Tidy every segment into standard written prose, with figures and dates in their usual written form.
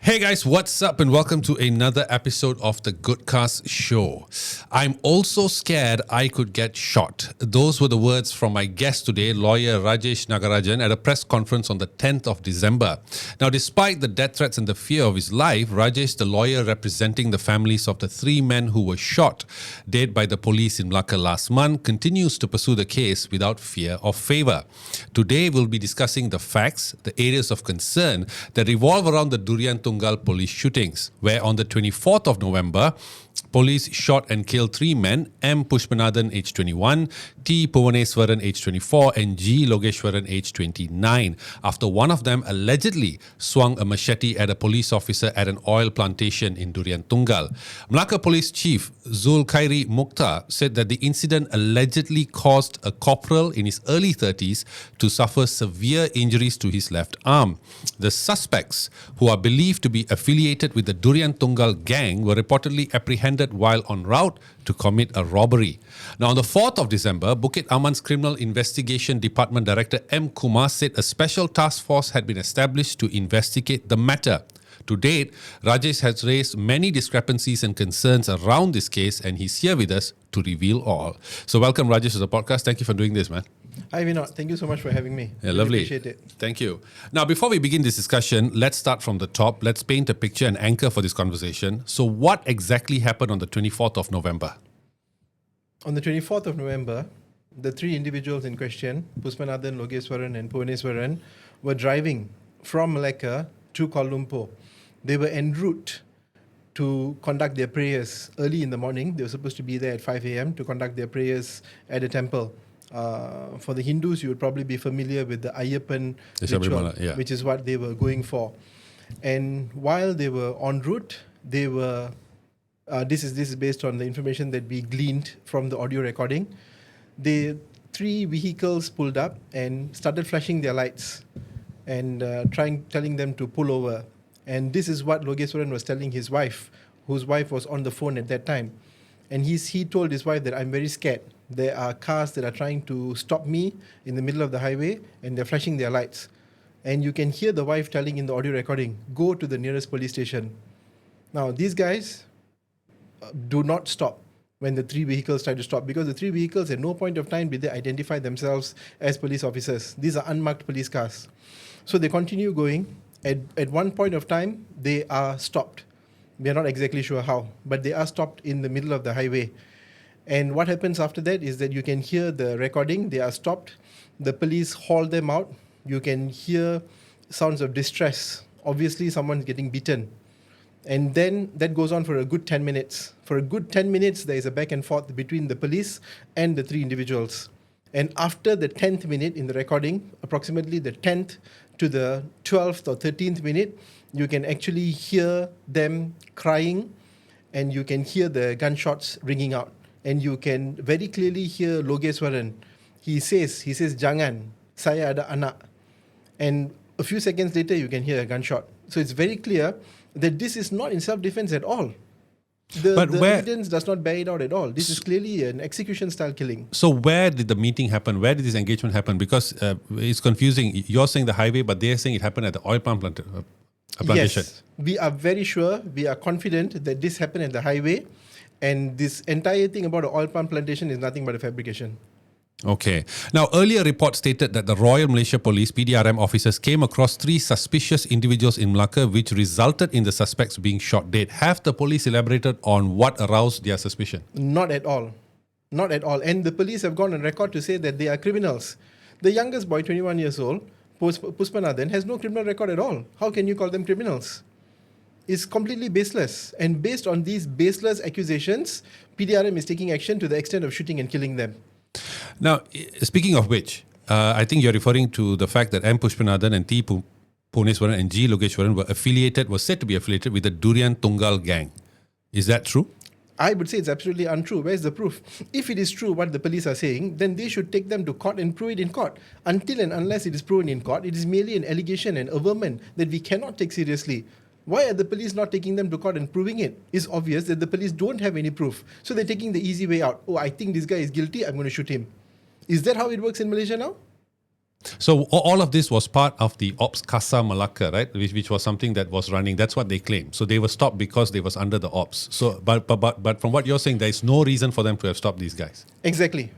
Hey guys, what's up and welcome to another episode of The Show. I'm also scared I could get shot. Those were the words from my guest today, lawyer Rajesh Nagarajan, at a press conference on the 10th of December. Now, despite the death threats and the fear of his life, Rajesh, the lawyer representing the families of the three men who were shot dead by the police in Melaka last month, continues to pursue the case without fear or favour. Today, we'll be discussing the facts, the areas of concern that revolve around the Durian Tunggal police shootings, where on the 24th of November, police shot and killed three men, M. Puspanathan, age 21, T. Poovaneswaran, age 24, and G. Logeswaran, age 29, after one of them allegedly swung a machete at a police officer at an oil plantation in Durian Tunggal. Melaka Police Chief Zulkhairi Mukhtar said that the incident allegedly caused a corporal in his early 30s to suffer severe injuries to his left arm. The suspects, who are believed to be affiliated with the Durian Tunggal gang, were reportedly apprehended while en route to commit a robbery. Now, on the 4th of December, Bukit Aman's Criminal Investigation Department Director M. Kumar said a special task force had been established to investigate the matter. To date, Rajesh has raised many discrepancies and concerns around this case, and he's here with us to reveal all. So welcome, Rajesh, to the podcast. Thank you for doing this, man. Hi, Vinod. Thank you so much for having me. Yeah, lovely. Appreciate it. Thank you. Now, before we begin this discussion, let's start from the top. Let's paint a picture and anchor for this conversation. So what exactly happened on the 24th of November? On the 24th of November, the three individuals in question, Puspanathan, Logeswaran and Poovaneswaran, were driving from Melaka to Kuala Lumpur. They were en route to conduct their prayers early in the morning. They were supposed to be there at 5 a.m. to conduct their prayers at a temple. For the Hindus, you would probably be familiar with the Ayyappan ritual, which is what they were going for. And while they were en route, they were, this is based on the information that we gleaned from the audio recording, the three vehicles pulled up and started flashing their lights and telling them to pull over. And this is what Logeswaran was telling his wife, whose wife was on the phone at that time. And he told his wife that I'm very scared. There are cars that are trying to stop me in the middle of the highway and they're flashing their lights. And you can hear the wife telling in the audio recording, go to the nearest police station. Now, these guys do not stop when the three vehicles try to stop, because the three vehicles at no point of time did they identify themselves as police officers. These are unmarked police cars. So they continue going. At one point of time, they are stopped. We are not exactly sure how, but they are stopped in the middle of the highway. And what happens after that is that you can hear the recording. They are stopped. The police haul them out. You can hear sounds of distress. Obviously, someone's getting beaten. And then that goes on for a good 10 minutes. For a good 10 minutes, there is a back and forth between the police and the three individuals. And after the 10th minute in the recording, approximately the 10th to the 12th or 13th minute, you can actually hear them crying and you can hear the gunshots ringing out. And you can very clearly hear Logeswaran. He says, jangan, saya ada anak. And a few seconds later, you can hear a gunshot. So it's very clear that this is not in self-defense at all. The evidence does not bear it out at all. This is clearly an execution-style killing. So where did the meeting happen? Where did this engagement happen? Because it's confusing. You're saying the highway, but they're saying it happened at the oil palm plantation. Yes, we are very sure, we are confident that this happened at the highway, and this entire thing about the oil palm plantation is nothing but a fabrication. Okay. Now, earlier reports stated that the Royal Malaysia Police, PDRM officers, came across three suspicious individuals in Melaka, which resulted in the suspects being shot dead. Have the police elaborated on what aroused their suspicion? Not at all. Not at all. And the police have gone on record to say that they are criminals. The youngest boy, 21 years old, Puspanathan, has no criminal record at all. How can you call them criminals? It's completely baseless. And based on these baseless accusations, PDRM is taking action to the extent of shooting and killing them. Now, speaking of which, I think you're referring to the fact that M. Puspanathan and T. Poovaneswaran and G. Logeswaran were said to be affiliated with the Durian Tunggal gang. Is that true? I would say it's absolutely untrue. Where's the proof? If it is true what the police are saying, then they should take them to court and prove it in court. Until and unless it is proven in court, it is merely an allegation and averment that we cannot take seriously. Why are the police not taking them to court and proving it? It's obvious that the police don't have any proof. So they're taking the easy way out. Oh, I think this guy is guilty, I'm going to shoot him. Is that how it works in Malaysia now? So all of this was part of the Ops Casa Melaka, right? Which was something that was running. That's what they claim. So they were stopped because they was under the Ops. So, but from what you're saying, there is no reason for them to have stopped these guys. Exactly.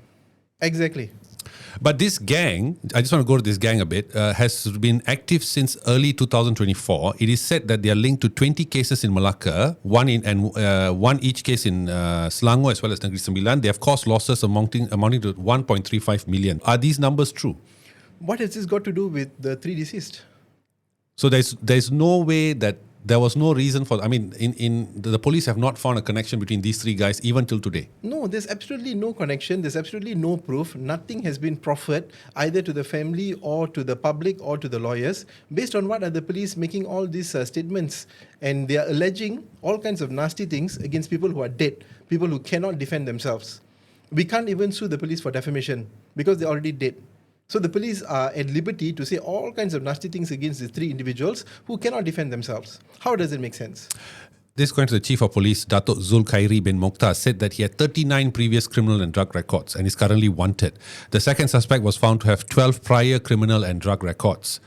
But this gang, I just want to go to this gang a bit, has been active since early 2024. It is said that they are linked to 20 cases in Melaka, one each case in Selangor as well as Negeri Sembilan. They have caused losses amounting to 1.35 million. Are these numbers true? What has this got to do with the 3 deceased? So there's no way that there was no reason for. I mean, the police have not found a connection between these 3 guys even till today. No, there's absolutely no connection. There's absolutely no proof. Nothing has been proffered either to the family or to the public or to the lawyers. Based on what are the police making all these statements? And they are alleging all kinds of nasty things against people who are dead, people who cannot defend themselves. We can't even sue the police for defamation because they're already dead. So the police are at liberty to say all kinds of nasty things against the 3 individuals who cannot defend themselves. How does it make sense? This, according to the Chief of Police, Datuk Zulkhairi bin Mokhtar, said that he had 39 previous criminal and drug records and is currently wanted. The second suspect was found to have 12 prior criminal and drug records.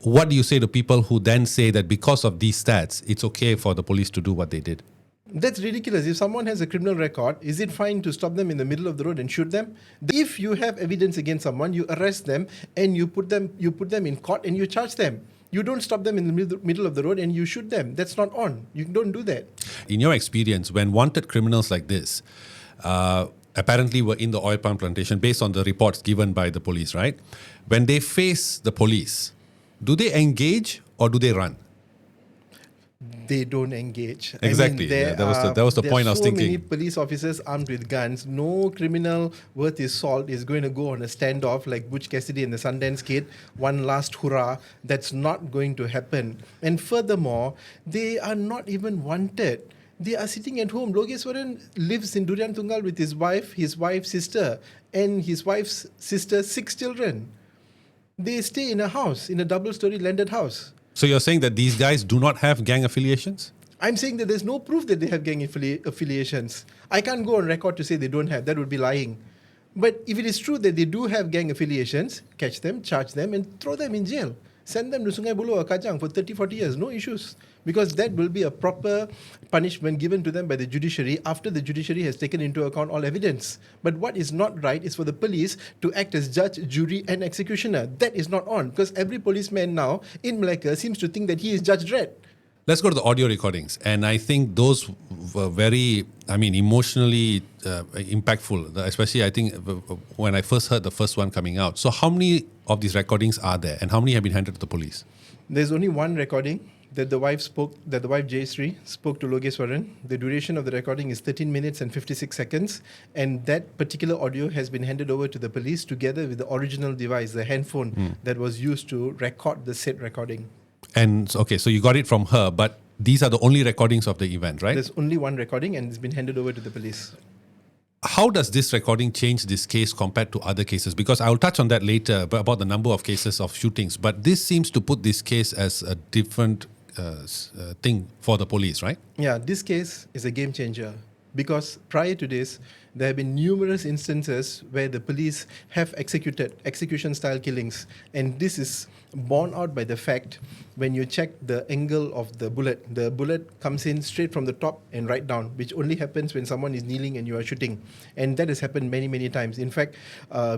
What do you say to people who then say that because of these stats, it's okay for the police to do what they did? That's ridiculous. If someone has a criminal record, is it fine to stop them in the middle of the road and shoot them? If you have evidence against someone, you arrest them and you put them in court and you charge them. You don't stop them in the middle of the road and you shoot them. That's not on. You don't do that. In your experience, when wanted criminals like this apparently were in the oil palm plantation based on the reports given by the police, right? When they face the police, do they engage or do they run? They don't engage. Exactly. That was the point I was thinking. There are so many police officers armed with guns. No criminal worth his salt is going to go on a standoff like Butch Cassidy and the Sundance Kid. One last hurrah. That's not going to happen. And furthermore, they are not even wanted. They are sitting at home. Logeswaran lives in Durian Tunggal with his wife's sister, and his wife's sister's 6 children. They stay in a house, in a double-story landed house. So you're saying that these guys do not have gang affiliations? I'm saying that there's no proof that they have gang affiliations. I can't go on record to say they don't have. That would be lying. But if it is true that they do have gang affiliations, catch them, charge them, and throw them in jail. Send them to Sungai Buloh or Kajang for 30, 40 years. No issues. Because that will be a proper punishment given to them by the judiciary after the judiciary has taken into account all evidence. But what is not right is for the police to act as judge, jury, and executioner. That is not on. Because every policeman now in Melaka seems to think that he is Judge Dredd. Let's go to the audio recordings. And I think those were very, emotionally impactful. Especially, I think, when I first heard the first one coming out. So how many of these recordings are there? And how many have been handed to the police? There's only one recording that the wife Jayasree spoke to Logeswaran. The duration of the recording is 13 minutes and 56 seconds. And that particular audio has been handed over to the police together with the original device, the handphone that was used to record the said recording. And okay, so you got it from her, but these are the only recordings of the event, right? There's only one recording and it's been handed over to the police. How does this recording change this case compared to other cases? Because I will touch on that later about the number of cases of shootings. But this seems to put this case as a different thing for the police, right? Yeah, this case is a game changer. Because prior to this, there have been numerous instances where the police have executed execution-style killings. And this is borne out by the fact when you check the angle of the bullet comes in straight from the top and right down, which only happens when someone is kneeling and you are shooting. And that has happened many, many times. In fact,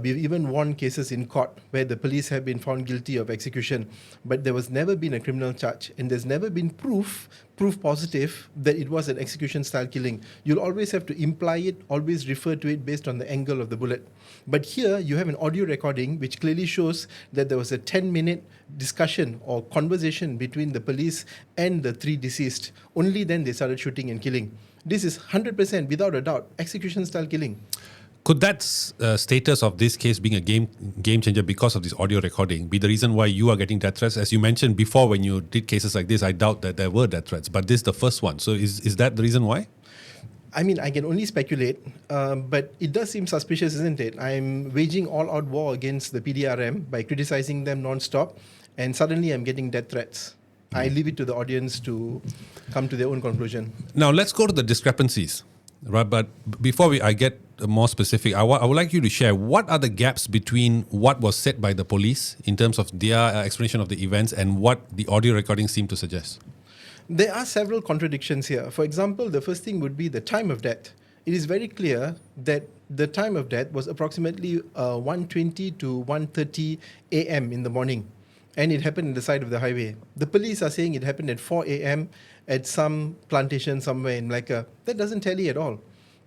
we've even won cases in court where the police have been found guilty of execution, but there was never been a criminal charge, and there's never been proof positive that it was an execution-style killing. You'll always have to imply it, always refer to it based on the angle of the bullet. But here, you have an audio recording which clearly shows that there was a 10-minute discussion or conversation between the police and the 3 deceased. Only then they started shooting and killing. This is 100%, without a doubt, execution-style killing. Could that status of this case being a game changer because of this audio recording be the reason why you are getting death threats? As you mentioned before, when you did cases like this, I doubt that there were death threats, but this is the first one. So is that the reason why? I can only speculate, but it does seem suspicious, isn't it? I'm waging all-out war against the PDRM by criticizing them non-stop, and suddenly I'm getting death threats. I leave it to the audience to come to their own conclusion. Now, let's go to the discrepancies. Right, but before I get more specific, I would like you to share what are the gaps between what was said by the police in terms of their explanation of the events and what the audio recording seemed to suggest. There are several contradictions here. For example, the first thing would be the time of death. It is very clear that the time of death was approximately 1:20 to 1:30 a.m. in the morning, and it happened on the side of the highway. The police are saying it happened at 4 a.m. at some plantation somewhere in Melaka. That doesn't tally at all.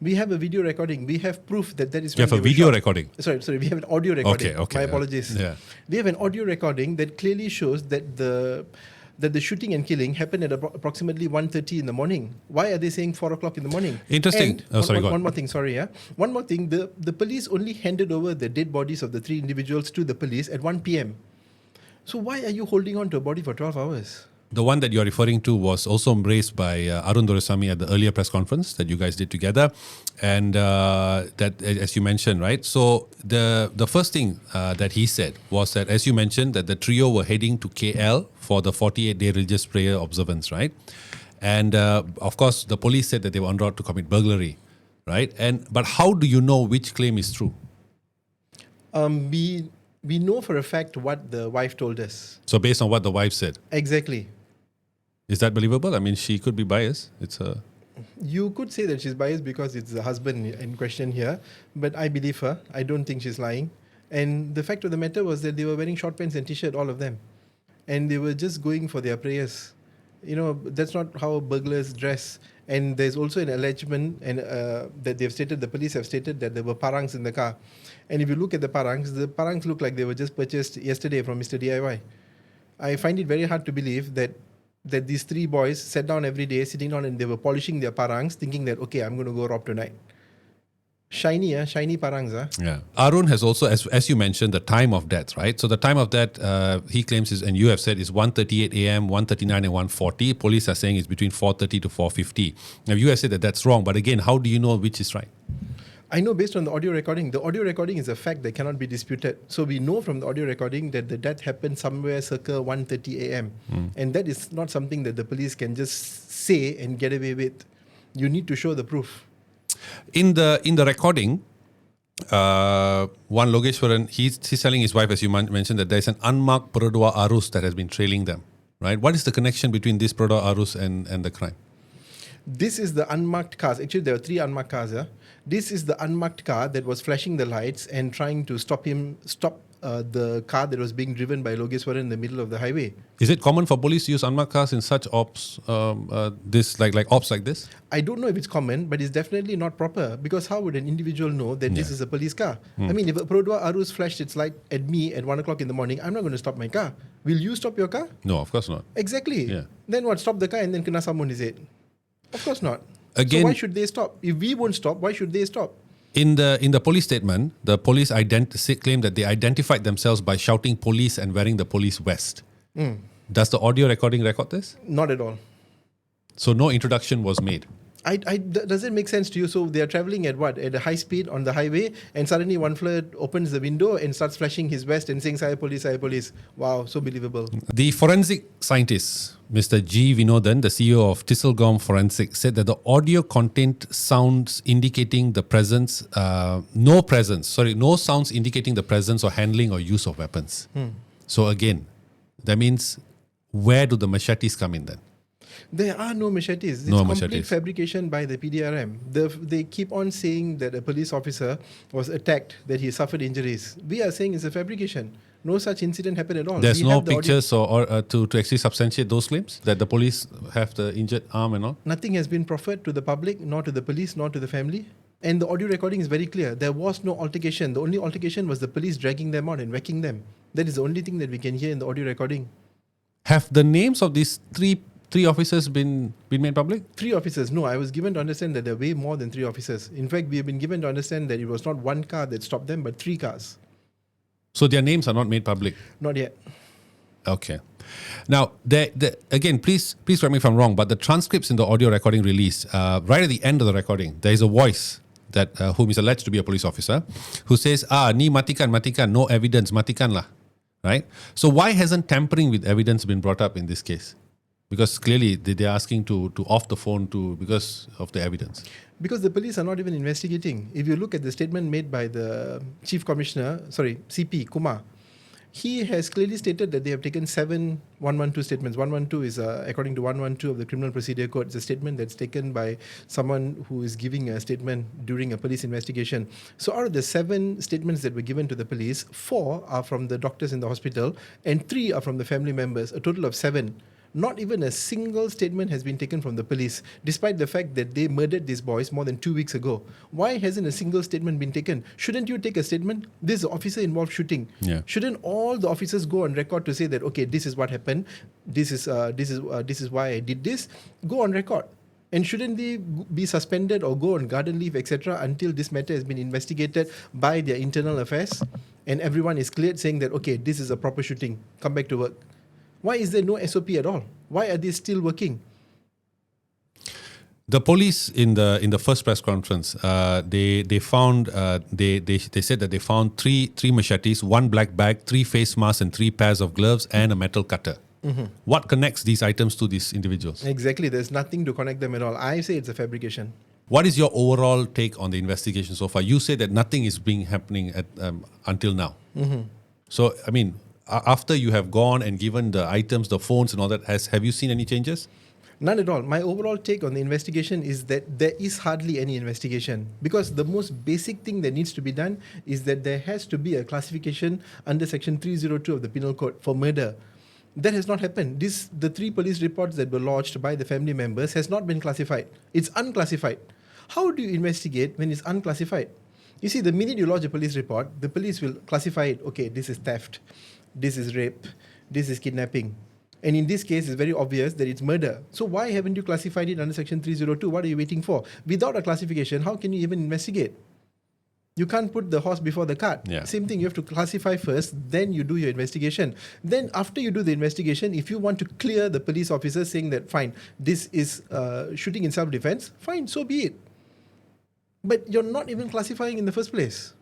We have a video recording. We have proof that is. You have a video recording? Sorry. We have an audio recording. Okay. My apologies. Yeah. We have an audio recording that clearly shows that the shooting and killing happened at approximately 1:30 in the morning. Why are they saying 4 o'clock in the morning? Interesting. And one more thing. One more thing. The police only handed over the dead bodies of the 3 individuals to the police at 1 p.m. So why are you holding on to a body for 12 hours? The one that you're referring to was also raised by Arun Doresamy at the earlier press conference that you guys did together. And that, as you mentioned, right? So the first thing that he said was that, as you mentioned, that the trio were heading to KL for the 48-day religious prayer observance, right? And of course, the police said that they were en route to commit burglary, right? But how do you know which claim is true? We know for a fact what the wife told us. So based on what the wife said? Exactly. Is that believable? I mean, she could be biased. You could say that she's biased because it's the husband in question here, but I believe her. I don't think she's lying. And the fact of the matter was that they were wearing short pants and t-shirt, all of them. And they were just going for their prayers. You know, that's not how burglars dress. And there's also an allegement that they've stated, the police have stated that there were parangs in the car. And if you look at the parangs look like they were just purchased yesterday from Mr. DIY. I find it very hard to believe that these 3 boys sat down every day, sitting down, and they were polishing their parangs, thinking that, okay, I'm going to go rob tonight. Shiny parangs. Yeah. Arun has also, as you mentioned, the time of death, right? So the time of death, he claims is, and you have said, is 1:38 a.m., 1:39 and 1:40. Police are saying it's between 4:30 to 4:50. Now, you have said that that's wrong, but again, how do you know which is right? I know based on the audio recording. The audio recording is a fact that cannot be disputed. So we know from the audio recording that the death happened somewhere circa 1:30 a.m. And that is not something that the police can just say and get away with. You need to show the proof. In the recording, one Logeswaran, he's telling his wife, as you mentioned, that there's an unmarked Perodua Arus that has been trailing them, right? What is the connection between this Perodua Arus and the crime? This is the unmarked cars. Actually, there are 3 unmarked cars. This is the unmarked car that was flashing the lights and trying to stop the car that was being driven by Logeswaran in the middle of the highway. Is it common for police to use unmarked cars in such ops, ops like this? I don't know if it's common, but it's definitely not proper, because how would an individual know that this is a police car? I mean, if a Perodua Arus flashed its light at me at 1 o'clock in the morning, I'm not going to stop my car. Will you stop your car? No, of course not. Exactly. Yeah. Then what? Stop the car and then kena someone, is it? Of course not. Again, so why should they stop? If we won't stop, why should they stop? In the police statement, the police claim that they identified themselves by shouting police and wearing the police vest. Does the audio recording record this? Not at all. So no introduction was made. Does it make sense to you? So they are traveling at what? At a high speed on the highway, and suddenly one fella opens the window and starts flashing his vest and saying, "Saya police, saya police." Wow, so believable. The forensic scientist, Mr. G. Vinodan, the CEO of Tisselgom Forensic, said that the audio contained sounds indicating the presence, no sounds indicating the presence or handling or use of weapons. So again, that means where do the machetes come in then? There are no machetes. It's No complete machetes. fabrication by the PDRM. They keep on saying that a police officer was attacked, that he suffered injuries. We are saying it's a fabrication. No such incident happened at all. There's We no have the audio. pictures or to actually substantiate those claims that the police have the injured arm and all? Nothing has been proffered to the public, nor to the police, nor to the family. And the audio recording is very clear. There was no altercation. The only altercation was the police dragging them out and whacking them. That is the only thing that we can hear in the audio recording. Have the names of these three officers been made public? 3 officers. No, I was given to understand that there were way more than 3 officers. In fact, we have been given to understand that it was not 1 car that stopped them, but 3 cars. So their names are not made public? Not yet. Okay. Now, again, please correct me if I'm wrong, but the transcripts in the audio recording released, right at the end of the recording, there is a voice that whom is alleged to be a police officer, who says, ni matikan, no evidence, matikan lah. Right? So why hasn't tampering with evidence been brought up in this case? Because clearly they're asking to off the phone because of the evidence. Because the police are not even investigating. If you look at the statement made by the CP, Kumar, he has clearly stated that they have taken 7 112 statements. 112 is, according to 112 of the Criminal Procedure Code, it's a statement that's taken by someone who is giving a statement during a police investigation. So out of the 7 statements that were given to the police, 4 are from the doctors in the hospital and 3 are from the family members, a total of 7. Not even a single statement has been taken from the police, despite the fact that they murdered these boys more than 2 weeks ago. Why hasn't a single statement been taken? Shouldn't you take a statement? This is officer involved shooting. Yeah. Shouldn't all the officers go on record to say that, okay, this is what happened, this is why I did this? Go on record. And shouldn't they be suspended or go on garden leave, etc., until this matter has been investigated by their internal affairs and everyone is cleared, saying that, okay, this is a proper shooting, come back to work? Why is there no SOP at all? Why are they still working? The police in the first press conference, they found they said that they found three machetes, 1 black bag, 3 face masks, and 3 pairs of gloves, and a metal cutter. Mm-hmm. What connects these items to these individuals? Exactly, there's nothing to connect them at all. I say it's a fabrication. What is your overall take on the investigation so far? You say that nothing is happening until now. Mm-hmm. So, I mean, after you have gone and given the items, the phones and all that, have you seen any changes? None at all. My overall take on the investigation is that there is hardly any investigation, because the most basic thing that needs to be done is that there has to be a classification under Section 302 of the Penal Code for murder. That has not happened. The 3 police reports that were lodged by the family members has not been classified. It's unclassified. How do you investigate when it's unclassified? You see, the minute you lodge a police report, the police will classify it. Okay, this is theft. This is rape, this is kidnapping. And in this case, it's very obvious that it's murder. So why haven't you classified it under Section 302? What are you waiting for? Without a classification, how can you even investigate? You can't put the horse before the cart. Yeah. Same thing, you have to classify first, then you do your investigation. Then after you do the investigation, if you want to clear the police officer saying that, fine, this is shooting in self-defense, fine, so be it. But you're not even classifying in the first place.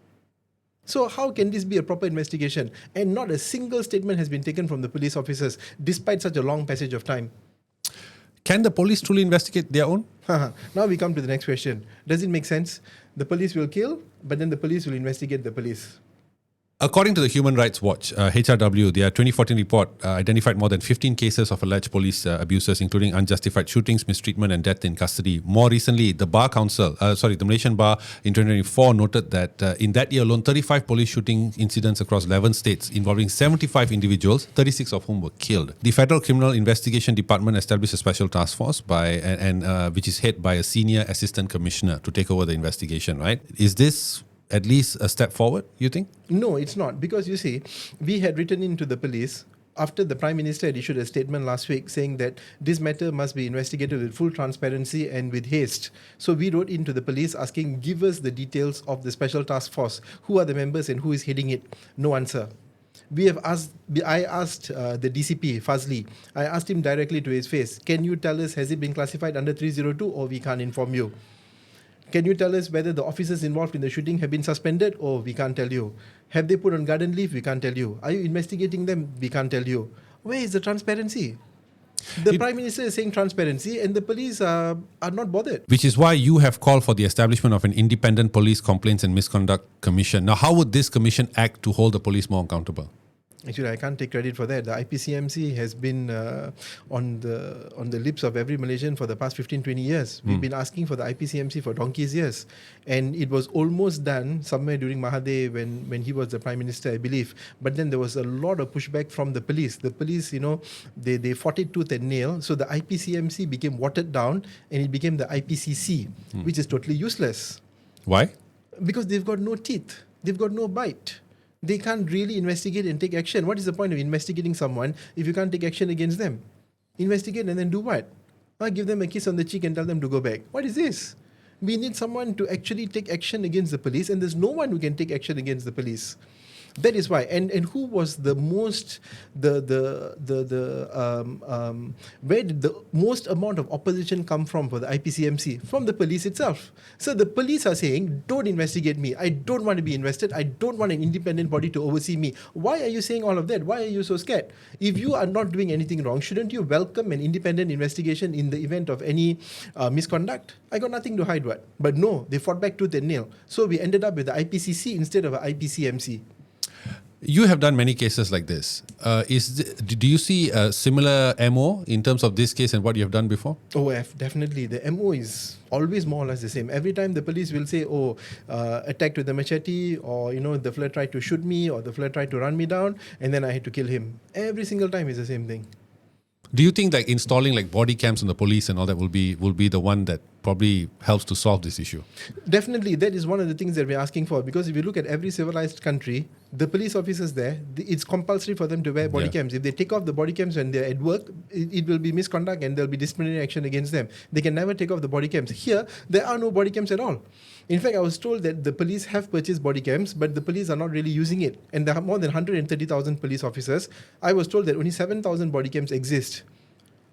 So how can this be a proper investigation? And not a single statement has been taken from the police officers, despite such a long passage of time. Can the police truly investigate their own? Now we come to the next question. Does it make sense? The police will kill, but then the police will investigate the police. According to the Human Rights Watch, HRW, their 2014 report identified more than 15 cases of alleged police abuses, including unjustified shootings, mistreatment, and death in custody. More recently, the the Malaysian Bar in 2024 noted that in that year alone, 35 police shooting incidents across 11 states involving 75 individuals, 36 of whom were killed. The Federal Criminal Investigation Department established a special task force which is headed by a senior assistant commissioner to take over the investigation, right? Is this at least a step forward, you think? No, it's not. Because you see, we had written into the police after the Prime Minister had issued a statement last week saying that this matter must be investigated with full transparency and with haste. So we wrote into the police asking, give us the details of the special task force. Who are the members and who is heading it? No answer. I asked the DCP, Fazli, I asked him directly to his face, can you tell us, has it been classified under 302 or we can't inform you? Can you tell us whether the officers involved in the shooting have been suspended? Oh, we can't tell you. Have they put on garden leave? We can't tell you. Are you investigating them? We can't tell you. Where is the transparency? The Prime Minister is saying transparency and the police are not bothered. Which is why you have called for the establishment of an independent police complaints and misconduct commission. Now, how would this commission act to hold the police more accountable? Actually, I can't take credit for that. The IPCMC has been on the lips of every Malaysian for the past 15-20 years. We've been asking for the IPCMC for donkey's years. And it was almost done somewhere during Mahathir when he was the Prime Minister, I believe. But then there was a lot of pushback from the police. The police, they fought it tooth and nail. So the IPCMC became watered down and it became the IPCC, which is totally useless. Why? Because they've got no teeth. They've got no bite. They can't really investigate and take action. What is the point of investigating someone if you can't take action against them? Investigate and then do what? Give them a kiss on the cheek and tell them to go back. What is this? We need someone to actually take action against the police, and there's no one who can take action against the police. That is why. And who was the most where did the most amount of opposition come from for the IPCMC? From the police itself. So the police are saying, don't investigate me. I don't want to be invested. I don't want an independent body to oversee me. Why are you saying all of that? Why are you so scared? If you are not doing anything wrong, shouldn't you welcome an independent investigation in the event of any misconduct? I got nothing to hide, what? But no, they fought back tooth and nail. So we ended up with the IPCC instead of a IPCMC. You have done many cases like this. Do you see a similar MO in terms of this case and what you have done before? Oh, definitely. The MO is always more or less the same. Every time the police will say, attacked with a machete, or, the fella tried to shoot me, or the fella tried to run me down, and then I had to kill him. Every single time is the same thing. Do you think that installing like body cams on the police and all that will be the one that probably helps to solve this issue? Definitely, that is one of the things that we're asking for, because if you look at every civilized country, the police officers there, it's compulsory for them to wear body cams. If they take off the body cams when they're at work, it will be misconduct and there'll be disciplinary action against them. They can never take off the body cams. Here, there are no body cams at all. In fact, I was told that the police have purchased body cams, but the police are not really using it. And there are more than 130,000 police officers. I was told that only 7,000 body cams exist.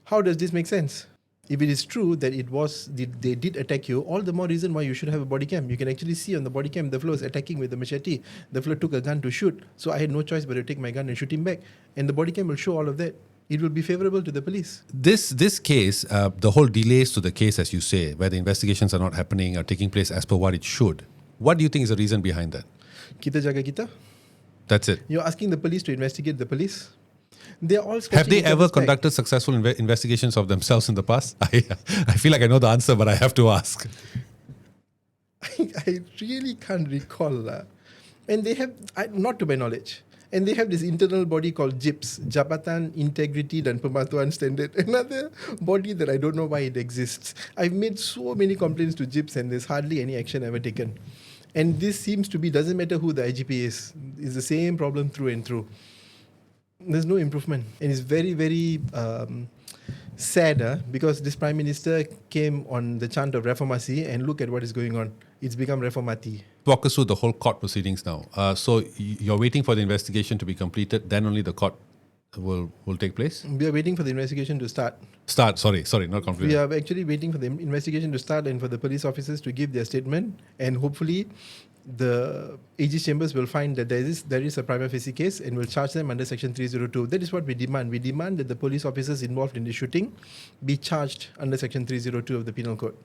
How does this make sense? If it is true that they did attack you, all the more reason why you should have a body cam. You can actually see on the body cam the fellow is attacking with the machete. The fellow took a gun to shoot. So I had no choice but to take my gun and shoot him back. And the body cam will show all of that. It will be favorable to the police. This case, the whole delays to the case, as you say, where the investigations are not happening or taking place as per what it should. What do you think is the reason behind that? Kita jaga kita. That's it. You're asking the police to investigate the police? They're all have they ever conducted successful investigations of themselves in the past? I feel like I know the answer, but I have to ask. I really can't recall. And they have, not to my knowledge, and they have this internal body called JIPS, Jabatan Integrity dan Pematuhan Standard, another body that I don't know why it exists. I've made so many complaints to JIPS and there's hardly any action ever taken. And this seems to be, doesn't matter who the IGP is, it's the same problem through and through. There's no improvement. And it's very, very sad because this Prime Minister came on the chant of reformasi and look at what is going on. It's become reformati. Walk us through the whole court proceedings now. So you're waiting for the investigation to be completed, then only the court will take place? We are waiting for the investigation to start. Sorry, not completed. We are actually waiting for the investigation to start and for the police officers to give their statement, and hopefully the AG chambers will find that there is a prima facie case and will charge them under Section 302. That is what we demand. We demand that the police officers involved in the shooting be charged under Section 302 of the Penal Code.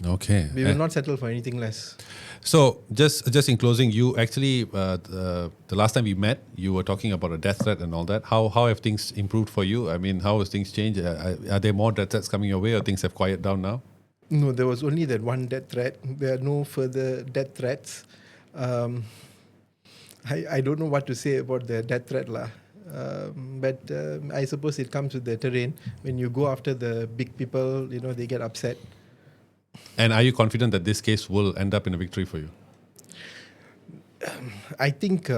Okay. We will not settle for anything less. So, just in closing, you actually, the last time we met, you were talking about a death threat and all that. How have things improved for you? I mean, how has things changed? Are there more death threats coming your way, or things have quieted down now? No, there was only that one death threat. There are no further death threats. I don't know what to say about the death threat lah. But I suppose it comes with the terrain. When you go after the big people, they get upset. And are you confident that this case will end up in a victory for you? I think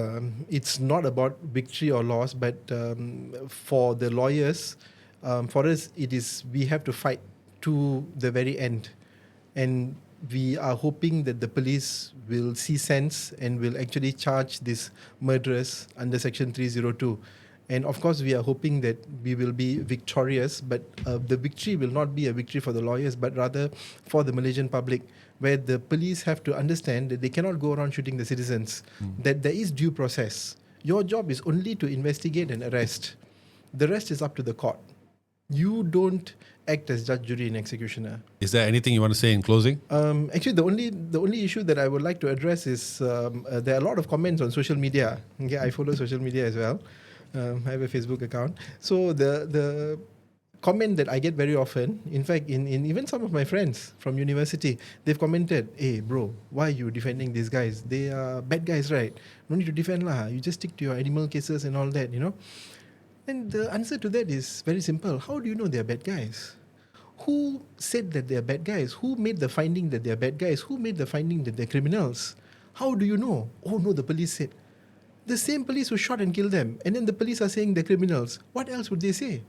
it's not about victory or loss, but for the lawyers, for us, we have to fight to the very end. And we are hoping that the police will see sense and will actually charge these murderers under Section 302. And of course, we are hoping that we will be victorious, but the victory will not be a victory for the lawyers, but rather for the Malaysian public, where the police have to understand that they cannot go around shooting the citizens, that there is due process. Your job is only to investigate and arrest. The rest is up to the court. You don't act as judge, jury, and executioner. Is there anything you want to say in closing? Actually, the only issue that I would like to address is there are a lot of comments on social media. Okay, I follow social media as well. I have a Facebook account. So the comment that I get very often, in fact, in even some of my friends from university, they've commented, "Hey bro, why are you defending these guys? They are bad guys, right? No need to defend lah. You just stick to your animal cases and all that, And the answer to that is very simple. How do you know they are bad guys? Who said that they are bad guys? Who made the finding that they are bad guys? Who made the finding that they're criminals? How do you know? Oh no, the police said. The same police who shot and killed them, and then the police are saying they're criminals. What else would they say?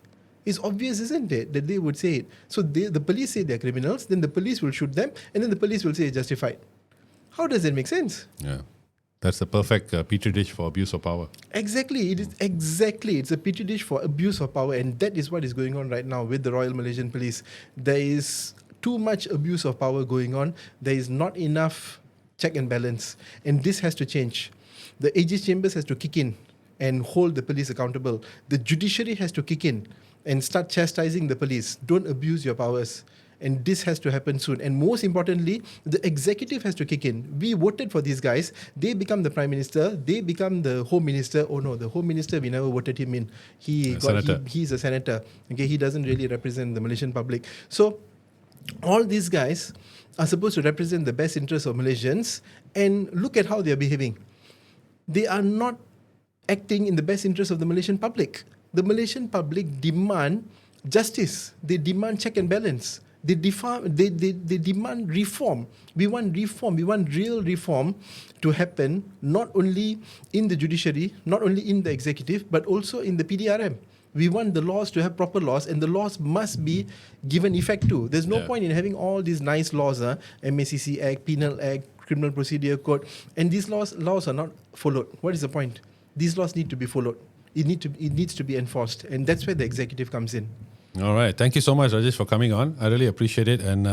It's obvious, isn't it, that they would say it. So the police say they're criminals, then the police will shoot them, and then the police will say it's justified. How does that make sense? Yeah. That's a perfect petri dish for abuse of power. Exactly, it is exactly. It's a petri dish for abuse of power, and that is what is going on right now with the Royal Malaysian Police. There is too much abuse of power going on. There is not enough check and balance, and this has to change. The Aegis Chambers has to kick in and hold the police accountable. The judiciary has to kick in and start chastising the police. Don't abuse your powers. And this has to happen soon. And most importantly, the executive has to kick in. We voted for these guys. They become the prime minister. They become the home minister. Oh no, the home minister, we never voted him in. He's a senator. Okay, he doesn't really represent the Malaysian public. So all these guys are supposed to represent the best interests of Malaysians. And look at how they are behaving. They are not acting in the best interest of the Malaysian public. The Malaysian public demand justice. They demand check and balance. They demand reform. We want reform. We want real reform to happen, not only in the judiciary, not only in the executive, but also in the PDRM. We want the laws to have proper laws, and the laws must be given effect to. There's no point in having all these nice laws, MACC Act, Penal Act, Criminal Procedure Code, and these laws are not followed. What is the point? These laws need to be followed. It needs to be enforced, and that's where the executive comes in. All right. Thank you so much, Rajesh, for coming on. I really appreciate it. And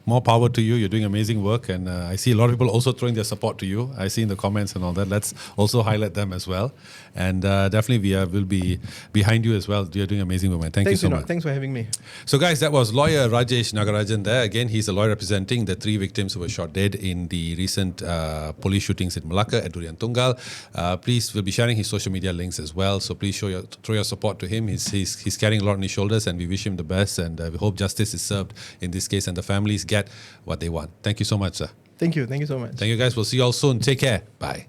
more power to you. You're doing amazing work. And I see a lot of people also throwing their support to you. I see in the comments and all that. Let's also highlight them as well. And definitely will be behind you as well. You're doing amazing work, man. Thank you so much. Thanks for having me. So guys, that was lawyer Rajesh Nagarajan there. Again, he's a lawyer representing the 3 victims who were shot dead in the recent police shootings in Melaka at Durian Tunggal. Please, we'll be sharing his social media links as well. So please throw your support to him. He's carrying a lot on his shoulders, and we wish him the best, and we hope justice is served in this case and the families get what they want. Thank you so much, sir. Thank you so much. Thank you, guys. We'll see you all soon. Take care. Bye.